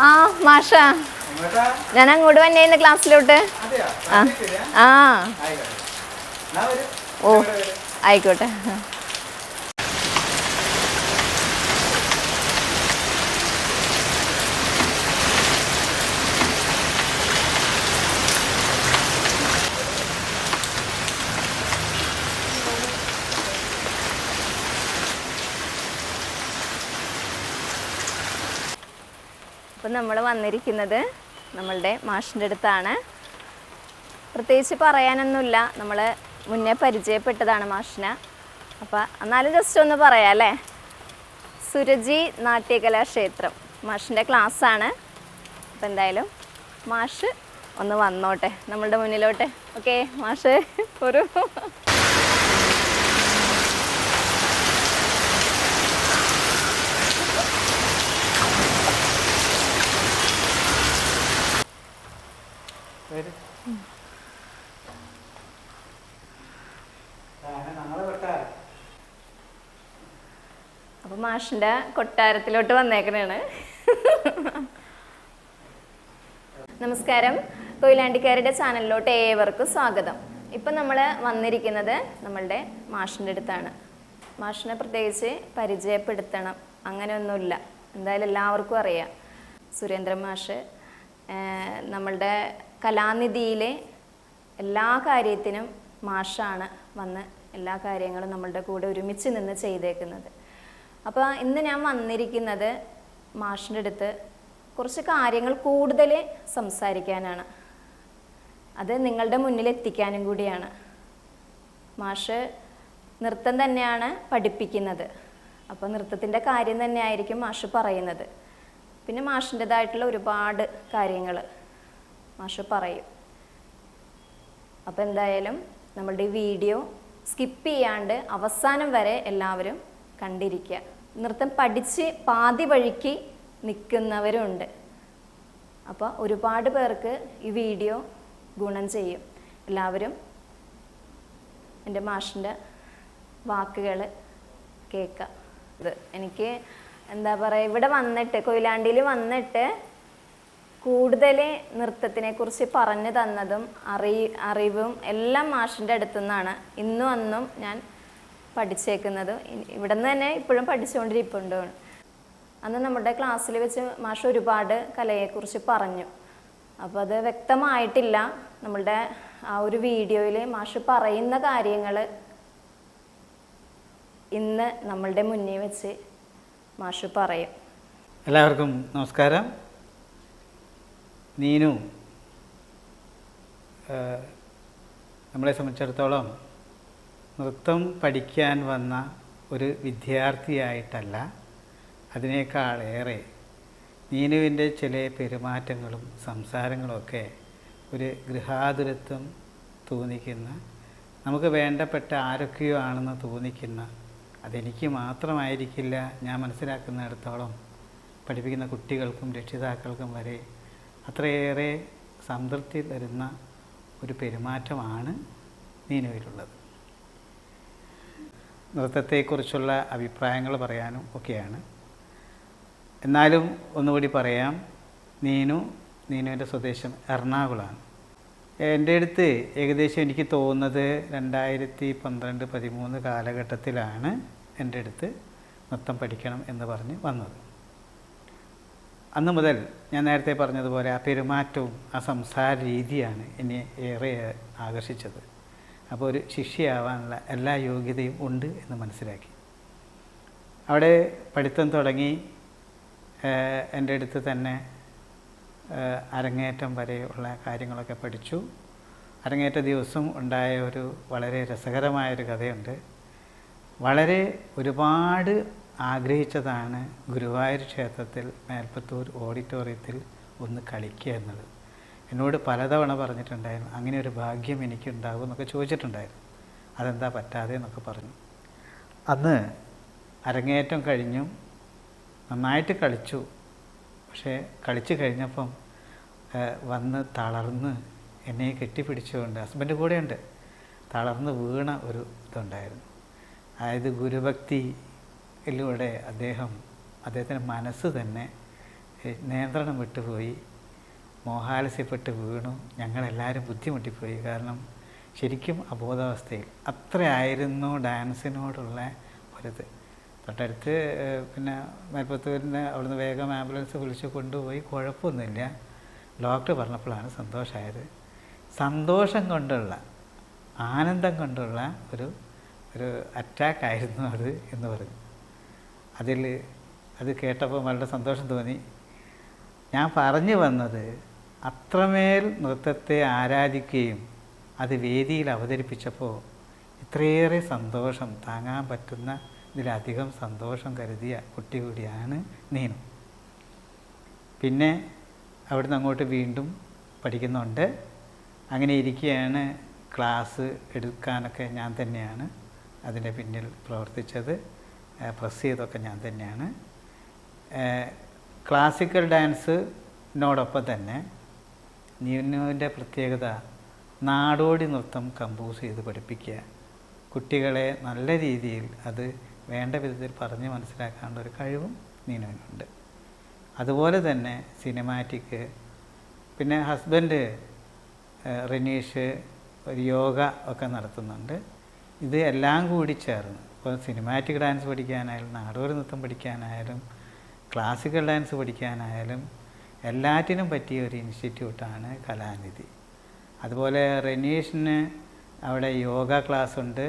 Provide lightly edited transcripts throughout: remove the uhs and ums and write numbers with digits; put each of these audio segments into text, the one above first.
ആ മാഷ ഞാൻ അങ്ങോട്ട് വന്നേന്ന് ക്ലാസ്സിലോട്ട്. ആ ഓ ആയിക്കോട്ടെ. അപ്പം നമ്മൾ വന്നിരിക്കുന്നത് നമ്മളുടെ മാഷിൻ്റെ അടുത്താണ്. പ്രത്യേകിച്ച് പറയാനൊന്നുമില്ല, നമ്മൾ മുന്നേ പരിചയപ്പെട്ടതാണ് മാഷിനെ. അപ്പോൾ എന്നാലും ജസ്റ്റ് ഒന്ന് പറയാം അല്ലേ. സുരജി നാട്യകലാക്ഷേത്രം മാഷിൻ്റെ ക്ലാസ്സാണ്. അപ്പോൾ എന്തായാലും മാഷ് ഒന്ന് വന്നോട്ടെ നമ്മളുടെ മുന്നിലോട്ട്. ഓക്കെ മാഷ് ഒരു അപ്പൊ മാഷിന്റെ കൊട്ടാരത്തിലോട്ട് വന്നേക്കണേണ്. നമസ്കാരം, കൊയിലാണ്ടിക്കാരുടെ ചാനലിലോട്ട് ഏവർക്കും സ്വാഗതം. ഇപ്പം നമ്മൾ വന്നിരിക്കുന്നത് നമ്മളുടെ മാഷിൻ്റെ അടുത്താണ്. മാഷിനെ പ്രത്യേകിച്ച് പരിചയപ്പെടുത്തണം അങ്ങനെയൊന്നുമില്ല, എന്തായാലും എല്ലാവർക്കും അറിയാം. സുരേന്ദ്രൻ മാഷ് നമ്മളുടെ കലാനിധിയിലെ എല്ലാ കാര്യത്തിനും മാഷാണ് വന്ന് എല്ലാ കാര്യങ്ങളും നമ്മളുടെ കൂടെ ഒരുമിച്ച് നിന്ന് ചെയ്തേക്കുന്നത്. അപ്പോൾ ഇന്ന് ഞാൻ വന്നിരിക്കുന്നത് മാഷിൻ്റെ അടുത്ത് കുറച്ച് കാര്യങ്ങൾ കൂടുതൽ സംസാരിക്കാനാണ്, അത് നിങ്ങളുടെ മുന്നിൽ എത്തിക്കാനും കൂടിയാണ്. മാഷ് നൃത്തം തന്നെയാണ് പഠിപ്പിക്കുന്നത്, അപ്പോൾ നൃത്തത്തിൻ്റെ കാര്യം തന്നെയായിരിക്കും മാഷ് പറയുന്നത്. പിന്നെ മാഷിൻ്റെതായിട്ടുള്ള ഒരുപാട് കാര്യങ്ങൾ മാഷ് പറയും. അപ്പോൾ എന്തായാലും നമ്മളുടെ ഈ വീഡിയോ സ്കിപ്പ് ചെയ്യാണ്ട് അവസാനം വരെ എല്ലാവരും കണ്ടിരിക്കുക. നൃത്തം പഠിച്ച് പാതി വഴിക്ക് നിൽക്കുന്നവരുണ്ട്, അപ്പോൾ ഒരുപാട് പേർക്ക് ഈ വീഡിയോ ഗുണം ചെയ്യും. എല്ലാവരും എൻ്റെ മാഷിൻ്റെ വാക്കുകൾ കേൾക്കുക. ഇത് എനിക്ക് എന്താ പറയുക, ഇവിടെ വന്നിട്ട് കൊയിലാണ്ടിയിൽ വന്നിട്ട് കൂടുതൽ നൃത്തത്തിനെ കുറിച്ച് പറഞ്ഞു തന്നതും അറിവും എല്ലാം മാഷിൻ്റെ അടുത്തു നിന്നാണ്. ഇന്നും അന്നും ഞാൻ പഠിച്ചേക്കുന്നതും ഇവിടെ നിന്ന് തന്നെ ഇപ്പോഴും പഠിച്ചുകൊണ്ടിരിപ്പുണ്ട്. അന്ന് നമ്മുടെ ക്ലാസ്സിൽ വെച്ച് മാഷ് ഒരുപാട് കലയെക്കുറിച്ച് പറഞ്ഞു. അപ്പോൾ അത് വ്യക്തമായിട്ടില്ല. നമ്മളുടെ ആ ഒരു വീഡിയോയിൽ മാഷ് പറയുന്ന കാര്യങ്ങൾ ഇന്ന് നമ്മളുടെ മുന്നിൽ വെച്ച് മാഷ് പറയും. എല്ലാവർക്കും നമസ്കാരം. നീനു നമ്മളെ സംബന്ധിച്ചിടത്തോളം നൃത്തം പഠിക്കാൻ വന്ന ഒരു വിദ്യാർത്ഥിയായിട്ടല്ല, അതിനേക്കാളേറെ നീനുവിൻ്റെ ചില പെരുമാറ്റങ്ങളും സംസാരങ്ങളുമൊക്കെ ഒരു ഗൃഹാതുരത്വം തോന്നിക്കുന്ന, നമുക്ക് വേണ്ടപ്പെട്ട ആരൊക്കെയോ ആണെന്ന് തോന്നിക്കുന്ന, അതെനിക്ക് മാത്രമായിരിക്കില്ല, ഞാൻ മനസ്സിലാക്കുന്നിടത്തോളം പഠിപ്പിക്കുന്ന കുട്ടികൾക്കും രക്ഷിതാക്കൾക്കും വരെ അത്രയേറെ സംതൃപ്തി തരുന്ന ഒരു പെരുമാറ്റമാണ് നീനുവിലുള്ളത്. നൃത്തത്തെക്കുറിച്ചുള്ള അഭിപ്രായങ്ങൾ പറയാനും ഒക്കെയാണ്. എന്നാലും ഒന്നുകൂടി പറയാം, നീനുവിൻ്റെ സ്വദേശം എറണാകുളമാണ്. എൻ്റെ അടുത്ത് ഏകദേശം എനിക്ക് തോന്നുന്നത് 2012-13 കാലഘട്ടത്തിലാണ് എൻ്റെ അടുത്ത് നൃത്തം പഠിക്കണം എന്ന് പറഞ്ഞ് വന്നത്. അന്ന് മുതൽ ഞാൻ നേരത്തെ പറഞ്ഞതുപോലെ ആ പെരുമാറ്റവും ആ സംസാര രീതിയാണ് എന്നെ ഏറെ ആകർഷിച്ചത്. അപ്പോൾ ഒരു ശിഷ്യയാവാനുള്ള എല്ലാ യോഗ്യതയും ഉണ്ട് എന്ന് മനസ്സിലാക്കി. അവിടെ പഠിത്തം തുടങ്ങി. എൻ്റെ അടുത്ത് തന്നെ അരങ്ങേറ്റം വരെയുള്ള കാര്യങ്ങളൊക്കെ പഠിച്ചു. അരങ്ങേറ്റ ദിവസം ഉണ്ടായ ഒരു വളരെ രസകരമായൊരു കഥയുണ്ട്. വളരെ ഒരുപാട് ആഗ്രഹിച്ചതാണ് ഗുരുവായൂർ ക്ഷേത്രത്തിൽ മേൽപ്പത്തൂർ ഓഡിറ്റോറിയത്തിൽ ഒന്ന് കളിക്കുക എന്നുള്ളത്. എന്നോട് പലതവണ പറഞ്ഞിട്ടുണ്ടായിരുന്നു, അങ്ങനെ ഒരു ഭാഗ്യം എനിക്കുണ്ടാകും എന്നൊക്കെ ചോദിച്ചിട്ടുണ്ടായിരുന്നു. അതെന്താ പറ്റാതെ എന്നൊക്കെ പറഞ്ഞു. അന്ന് അരങ്ങേറ്റം കഴിഞ്ഞു, നന്നായിട്ട് കളിച്ചു. പക്ഷേ കളിച്ചു കഴിഞ്ഞപ്പം വന്ന് തളർന്ന് എന്നെ കെട്ടിപ്പിടിച്ചുകൊണ്ട്, ഹസ്ബൻഡ് കൂടെയുണ്ട്, തളർന്ന് വീണ ഒരു ഇതുണ്ടായിരുന്നു. അതായത് ഗുരുഭക്തിയിലൂടെ അദ്ദേഹത്തിൻ്റെ മനസ്സ് തന്നെ നിയന്ത്രണം വിട്ടുപോയി, മോഹാലസ്യപ്പെട്ട് വീണു. ഞങ്ങളെല്ലാവരും ബുദ്ധിമുട്ടിപ്പോയി. കാരണം ശരിക്കും അബോധാവസ്ഥയിൽ അത്രയായിരുന്നു ഡാൻസിനോടുള്ള ഒരിത്. തൊട്ടടുത്ത് പിന്നെ മലപ്പുറത്തൂരിന് അവിടുന്ന് വേഗം ആംബുലൻസ് വിളിച്ച് കൊണ്ടുപോയി. കുഴപ്പമൊന്നുമില്ല. ഡോക്ടർ പറഞ്ഞപ്പോഴാണ് സന്തോഷമായത്. സന്തോഷം കൊണ്ടുള്ള, ആനന്ദം കൊണ്ടുള്ള ഒരു അറ്റാക്കായിരുന്നു അത് എന്ന് പറഞ്ഞു. അത് കേട്ടപ്പോൾ വളരെ സന്തോഷം തോന്നി. ഞാൻ പറഞ്ഞു വന്നത്, അത്രമേൽ നൃത്തത്തെ ആരാധിക്കുകയും അത് വേദിയിൽ അവതരിപ്പിച്ചപ്പോൾ ഇത്രയേറെ സന്തോഷം താങ്ങാൻ പറ്റുന്ന ഇതിലധികം സന്തോഷം കരുതിയ കുട്ടി കൂടിയാണ് നീനു. പിന്നെ അവിടുന്ന് അങ്ങോട്ട് വീണ്ടും പഠിക്കുന്നുണ്ട്. അങ്ങനെ ഇരിക്കുകയാണ്. ക്ലാസ് എടുക്കാനൊക്കെ ഞാൻ തന്നെയാണ് അതിൻ്റെ പിന്നിൽ പ്രവർത്തിച്ചത്. പ്രസ് ചെയ്തൊക്കെ ഞാൻ തന്നെയാണ്. ക്ലാസിക്കൽ ഡാൻസിനോടൊപ്പം തന്നെ നീനുവിൻ്റെ പ്രത്യേകത നാടോടി നൃത്തം കമ്പോസ് ചെയ്ത് പഠിപ്പിക്കുക. കുട്ടികളെ നല്ല രീതിയിൽ അത് വേണ്ട വിധത്തിൽ പറഞ്ഞ് മനസ്സിലാക്കാനുള്ള ഒരു കഴിവും നീനുവിനുണ്ട്. അതുപോലെ തന്നെ സിനിമാറ്റിക്. പിന്നെ ഹസ്ബൻഡ് റിനീഷ് ഒരു യോഗ ഒക്കെ നടത്തുന്നുണ്ട്. ഇത് എല്ലാം കൂടി ചേർന്ന് ഇപ്പോൾ സിനിമാറ്റിക് ഡാൻസ് പഠിക്കാനായാലും നാടോടി നൃത്തം പഠിക്കാനായാലും ക്ലാസിക്കൽ ഡാൻസ് പഠിക്കാനായാലും എല്ലാറ്റിനും പറ്റിയ ഒരു ഇൻസ്റ്റിറ്റ്യൂട്ടാണ് കലാനിധി. അതുപോലെ റെനീഷിന് അവിടെ യോഗ ക്ലാസ് ഉണ്ട്.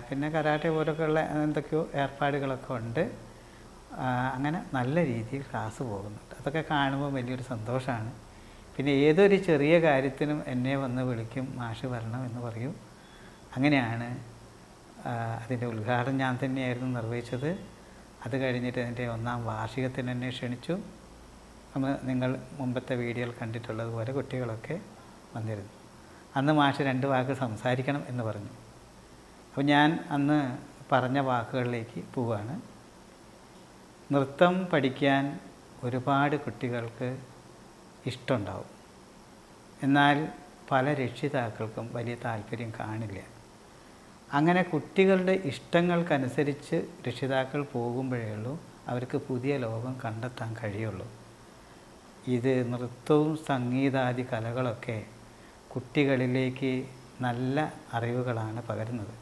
പിന്നെ കരാട്ടെ പോലൊക്കെയുള്ള എന്തൊക്കെയോ ഏർപ്പാടുകളൊക്കെ ഉണ്ട്. അങ്ങനെ നല്ല രീതിയിൽ ക്ലാസ് പോകുന്നുണ്ട്. അതൊക്കെ കാണുമ്പോൾ വലിയൊരു സന്തോഷമാണ്. പിന്നെ ഏതൊരു ചെറിയ കാര്യത്തിനും എന്നെ വന്ന് വിളിക്കും, മാഷ് വരണം എന്ന് പറയും. അങ്ങനെയാണ് അതിൻ്റെ ഉദ്ഘാടനം ഞാൻ തന്നെയായിരുന്നു നിർവഹിച്ചത്. അത് കഴിഞ്ഞിട്ട് അതിൻ്റെ 1ാം വാർഷികത്തിന് എന്നെ ക്ഷണിച്ചു. നിങ്ങൾ മുമ്പത്തെ വീഡിയോയിൽ കണ്ടിട്ടുള്ളതുപോലെ കുട്ടികളൊക്കെ വന്നിരുന്നു. അന്ന് മാഷ് 2 വാക്ക് സംസാരിക്കണം എന്ന് പറഞ്ഞു. അപ്പോൾ ഞാൻ അന്ന് പറഞ്ഞ വാക്കുകളിലേക്ക് പോവുകയാണ്. നൃത്തം പഠിക്കാൻ ഒരുപാട് കുട്ടികൾക്ക് ഇഷ്ടമുണ്ടാവും. എന്നാൽ പല രക്ഷിതാക്കൾക്കും വലിയ താല്പര്യം കാണില്ല. അങ്ങനെ കുട്ടികളുടെ ഇഷ്ടങ്ങൾക്കനുസരിച്ച് രക്ഷിതാക്കൾ പോകുമ്പോഴേ ഉള്ളൂ അവർക്ക് പുതിയ ലോകം കണ്ടെത്താൻ കഴിയുള്ളൂ. ഇത് നൃത്തവും സംഗീതാദി കലകളൊക്കെ കുട്ടികളിലേക്ക് നല്ല അറിവുകളാണ് പകരുന്നത്.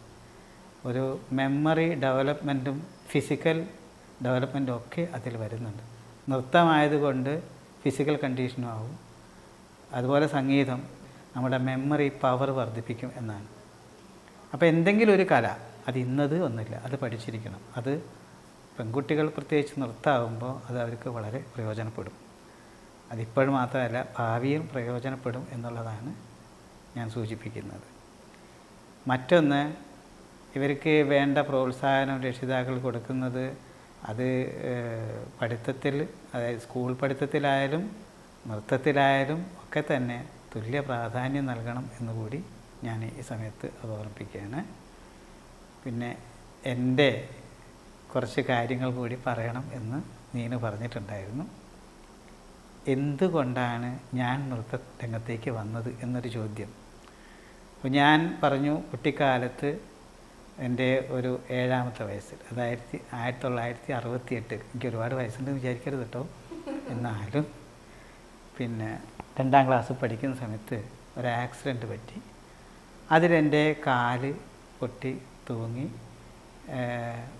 ഒരു മെമ്മറി ഡെവലപ്മെൻറ്റും ഫിസിക്കൽ ഡെവലപ്മെൻറ്റും ഒക്കെ അതിൽ വരുന്നുണ്ട്. നൃത്തമായതുകൊണ്ട് ഫിസിക്കൽ കണ്ടീഷനും ആവും. അതുപോലെ സംഗീതം നമ്മുടെ മെമ്മറി പവർ വർദ്ധിപ്പിക്കും എന്നാണ്. അപ്പോൾ എന്തെങ്കിലും ഒരു കല, അത് ഇന്നത് ഒന്നുമില്ല, അത് പഠിച്ചിരിക്കണം. അത് പെൺകുട്ടികൾ പ്രത്യേകിച്ച് നൃത്തമാകുമ്പോൾ അത് അവർക്ക് വളരെ പ്രയോജനപ്പെടും. അതിപ്പോഴും മാത്രമല്ല, ഭാവിയിൽ പ്രയോജനപ്പെടും എന്നുള്ളതാണ് ഞാൻ സൂചിപ്പിക്കുന്നത്. മറ്റൊന്ന്, ഇവർക്ക് വേണ്ട പ്രോത്സാഹനം രക്ഷിതാക്കൾ കൊടുക്കുന്നത് അത് പഠിത്തത്തിൽ, അതായത് സ്കൂൾ പഠിത്തത്തിലായാലും നൃത്തത്തിലായാലും ഒക്കെ തന്നെ തുല്യ പ്രാധാന്യം നൽകണം എന്നുകൂടി ഞാൻ ഈ സമയത്ത് ഓർമ്മിപ്പിക്കുകയാണ്. പിന്നെ എൻ്റെ കുറച്ച് കാര്യങ്ങൾ കൂടി പറയണം എന്ന് നീനു പറഞ്ഞിട്ടുണ്ടായിരുന്നു. എന്തുകൊണ്ടാണ് ഞാൻ നൃത്ത രംഗത്തേക്ക് വന്നത് എന്നൊരു ചോദ്യം. അപ്പോൾ ഞാൻ പറഞ്ഞു, കുട്ടിക്കാലത്ത് എൻ്റെ ഒരു 7ാമത്തെ വയസ്സിൽ, അതായത് 1968, എനിക്ക് ഒരുപാട് വയസ്സുണ്ടെന്ന് വിചാരിക്കരുത് കേട്ടോ, എന്നാലും പിന്നെ 2ാം ക്ലാസ് പഠിക്കുന്ന സമയത്ത് ഒരു ആക്സിഡൻറ്റ് പറ്റി. അതിലെൻ്റെ കാല് പൊട്ടി തൂങ്ങി,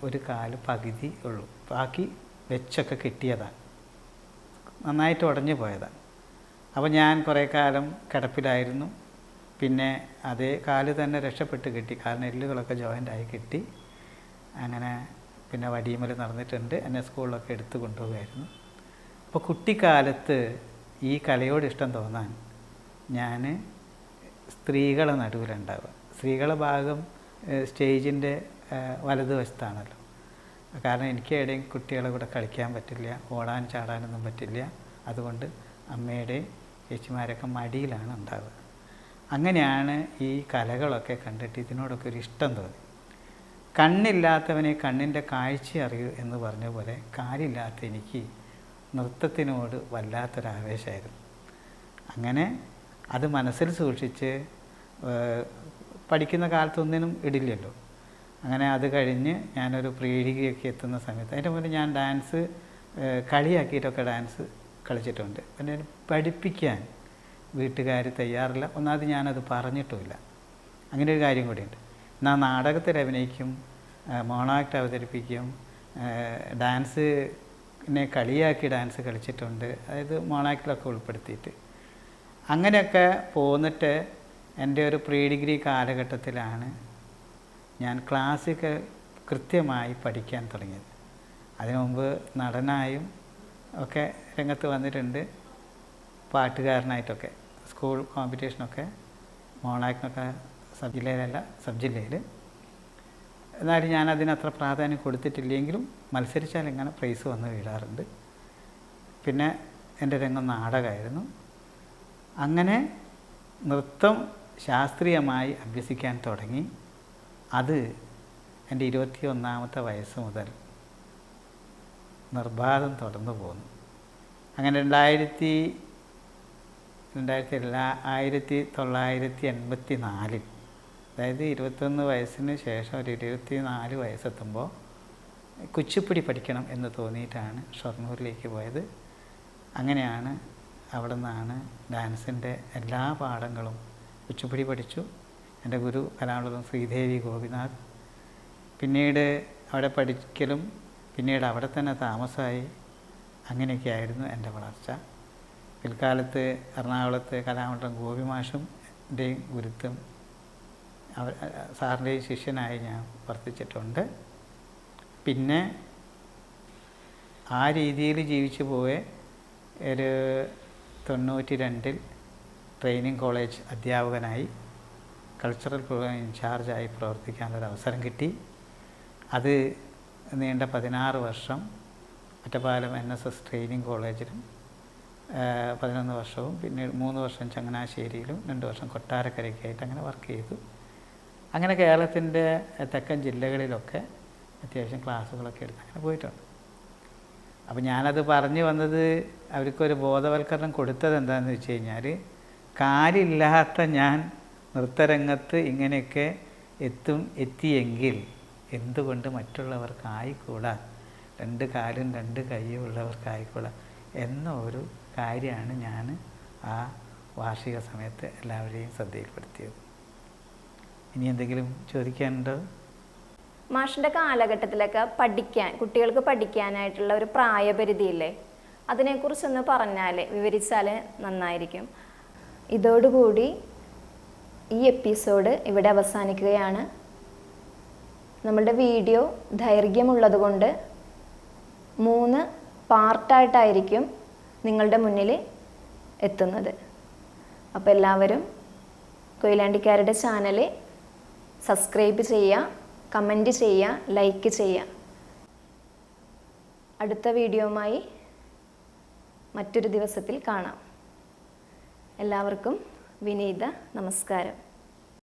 ഒരു കാല് പകുതി ഉള്ളൂ, ബാക്കി വെച്ചൊക്കെ കിട്ടിയതാണ്, നന്നായിട്ട് ഉടഞ്ഞു പോയതാണ്. അപ്പോൾ ഞാൻ കുറേ കാലം കിടപ്പിലായിരുന്നു. പിന്നെ അതേ കാല് തന്നെ രക്ഷപ്പെട്ട് കിട്ടി, കാരണം എല്ലുകളൊക്കെ ജോയിൻ്റായി കിട്ടി. അങ്ങനെ പിന്നെ വടിമേൽ നടന്നിട്ടുണ്ട്. എന്നെ സ്കൂളിലൊക്കെ എടുത്തു കൊണ്ടുപോകുമായിരുന്നു. അപ്പോൾ കുട്ടിക്കാലത്ത് ഈ കലയോട് ഇഷ്ടം തോന്നാൻ ഞാൻ സ്ത്രീകളെ നടുവിലുണ്ടാവുക. സ്ത്രീകളെ ഭാഗം സ്റ്റേജിൻ്റെ വലതുവശത്താണല്ലോ. കാരണം എനിക്ക് എവിടെയും കുട്ടികളെ കൂടെ കളിക്കാൻ പറ്റില്ല, ഓടാൻ ചാടാനൊന്നും പറ്റില്ല. അതുകൊണ്ട് അമ്മയുടെയും ചേച്ചിമാരൊക്കെ മടിയിലാണ് ഉണ്ടാവുക. അങ്ങനെയാണ് ഈ കലകളൊക്കെ കണ്ടിട്ട് ഇതിനോടൊക്കെ ഒരു ഇഷ്ടം തോന്നി. കണ്ണില്ലാത്തവനെ കണ്ണിൻ്റെ കാഴ്ച അറിയൂ എന്ന് പറഞ്ഞ പോലെ കാലില്ലാത്ത എനിക്ക് നൃത്തത്തിനോട് വല്ലാത്തൊരാവേശമായിരുന്നു. അങ്ങനെ അത് മനസ്സിൽ സൂക്ഷിച്ച് പഠിക്കുന്ന കാലത്തൊന്നിനും ഇടില്ലല്ലോ. അങ്ങനെ അത് കഴിഞ്ഞ് ഞാനൊരു പ്രീ ഡിഗ്രിയൊക്കെ എത്തുന്ന സമയത്ത്, അതിൻ്റെ മുന്നേ ഞാൻ ഡാൻസ് കളിയാക്കിയിട്ടൊക്കെ ഡാൻസ് കളിച്ചിട്ടുണ്ട്. പിന്നെ പഠിപ്പിക്കാൻ വീട്ടുകാർ തയ്യാറില്ല. ഒന്നാമത് ഞാനത് പറഞ്ഞിട്ടുമില്ല. അങ്ങനെ ഒരു കാര്യം കൂടിയുണ്ട്. എന്നാൽ നാടകത്തിൽ അഭിനയിക്കും, മോണോ ആക്ട് അവതരിപ്പിക്കും, ഡാൻസിനെ കളിയാക്കി ഡാൻസ് കളിച്ചിട്ടുണ്ട്. അതായത് മോണോ ആക്ടിലൊക്കെ ഉൾപ്പെടുത്തിയിട്ട് അങ്ങനെയൊക്കെ പോന്നിട്ട് എൻ്റെ ഒരു പ്രീ ഡിഗ്രി കാലഘട്ടത്തിലാണ് ഞാൻ ക്ലാസിക്കൽ കൃത്യമായി പഠിക്കാൻ തുടങ്ങിയത്. അതിനു മുമ്പ് നടനായും ഒക്കെ രംഗത്ത് വന്നിട്ടുണ്ട്, പാട്ടുകാരനായിട്ടൊക്കെ. സ്കൂൾ കോമ്പറ്റീഷനൊക്കെ മോണോ ആക്ടിനൊക്കെ സബ് ജില്ലയിലല്ല, സബ് ജില്ലയിൽ. എന്നാലും ഞാൻ അതിനത്ര പ്രാധാന്യം കൊടുത്തിട്ടില്ലെങ്കിലും മത്സരിച്ചാൽ ഇങ്ങനെ പ്രൈസ് വന്ന് വീഴാറുണ്ട്. പിന്നെ എൻ്റെ രംഗം നാടകമായിരുന്നു. അങ്ങനെ നൃത്തം ശാസ്ത്രീയമായി അഭ്യസിക്കാൻ തുടങ്ങി. അത് എൻ്റെ 21-ാമത്തെ വയസ്സ് മുതൽ നിർബാധം തുടർന്നു പോന്നു. അങ്ങനെ 1984 അതായത് 21 വയസ്സിന് ശേഷം ഒരു 24 വയസ്സെത്തുമ്പോൾ കുച്ചിപ്പുടി പഠിക്കണം എന്ന് തോന്നിയിട്ടാണ് ഷൊർണൂരിലേക്ക് പോയത്. അങ്ങനെയാണ് അവിടെ നിന്നാണ് ഡാൻസിൻ്റെ എല്ലാ പാഠങ്ങളും. കുച്ചിപ്പുടി പഠിച്ചു. എൻ്റെ ഗുരു കലാമണ്ഡലം ശ്രീദേവി ഗോപിനാഥ്. പിന്നീട് അവിടെ പഠിക്കലും പിന്നീട് അവിടെ തന്നെ താമസമായി. അങ്ങനെയൊക്കെയായിരുന്നു എൻ്റെ വളർച്ച. പിൽക്കാലത്ത് എറണാകുളത്ത് കലാമണ്ഡലം ഗോപിമാഷിൻ്റെയും ഗുരുത്വം സാറിൻ്റെയും ശിഷ്യനായി ഞാൻ വർത്തിച്ചിട്ടുണ്ട്. പിന്നെ ആ രീതിയിൽ ജീവിച്ചു പോയ ഒരു 92 ട്രെയിനിങ് കോളേജ് അധ്യാപകനായി കൾച്ചറൽ പ്രോഗ്രാം ഇൻചാർജായി പ്രവർത്തിക്കാനൊരു അവസരം കിട്ടി. അത് നീണ്ട 16 വർഷം ഒറ്റപ്പാലം NSS ട്രെയിനിങ് കോളേജിലും 11 വർഷവും പിന്നീട് 3 വർഷം ചങ്ങനാശ്ശേരിയിലും 2 വർഷം കൊട്ടാരക്കരയ്ക്കായിട്ട് അങ്ങനെ വർക്ക് ചെയ്തു. അങ്ങനെ കേരളത്തിൻ്റെ തെക്കൻ ജില്ലകളിലൊക്കെ അത്യാവശ്യം ക്ലാസ്സുകളൊക്കെ എടുത്ത് അങ്ങനെ പോയിട്ടുണ്ട്. അപ്പോൾ ഞാനത് പറഞ്ഞു വന്നത് അവർക്കൊരു ബോധവൽക്കരണം കൊടുത്തത് എന്താണെന്ന് വെച്ച് കഴിഞ്ഞാൽ, കാലില്ലാത്ത ഞാൻ നൃത്തരംഗത്ത് ഇങ്ങനെയൊക്കെ എത്തിയെങ്കിൽ എന്തുകൊണ്ട് മറ്റുള്ളവർക്കായിക്കൂടാ, 2 കാലും 2 കൈയും ഉള്ളവർക്കായിക്കൂടാ എന്ന ഒരു കാര്യമാണ് ഞാൻ ആ വാർഷിക സമയത്ത് എല്ലാവരെയും ശ്രദ്ധയിൽപ്പെടുത്തിയത്. ഇനി എന്തെങ്കിലും ചോദിക്കാനുണ്ടോ? മാഷിൻ്റെ കാലഘട്ടത്തിലൊക്കെ കുട്ടികൾക്ക് പഠിക്കാനായിട്ടുള്ള ഒരു പ്രായപരിധിയില്ലേ, അതിനെക്കുറിച്ചൊന്ന് പറഞ്ഞാൽ വിവരിച്ചാൽ നന്നായിരിക്കും. ഇതോടുകൂടി ഈ എപ്പിസോഡ് ഇവിടെ അവസാനിക്കുകയാണ്. നമ്മളുടെ വീഡിയോ ദൈർഘ്യമുള്ളത് കൊണ്ട് 3 പാർട്ടായിട്ടായിരിക്കും നിങ്ങളുടെ മുന്നിൽ എത്തുന്നത്. അപ്പോൾ എല്ലാവരും കൊയിലാണ്ടിക്കാരുടെ ചാനൽ സബ്സ്ക്രൈബ് ചെയ്യുക, കമൻറ്റ് ചെയ്യുക, ലൈക്ക് ചെയ്യുക. അടുത്ത വീഡിയോയുമായി മറ്റൊരു ദിവസത്തിൽ കാണാം. എല്ലാവർക്കും വിനീത നമസ്കാരം.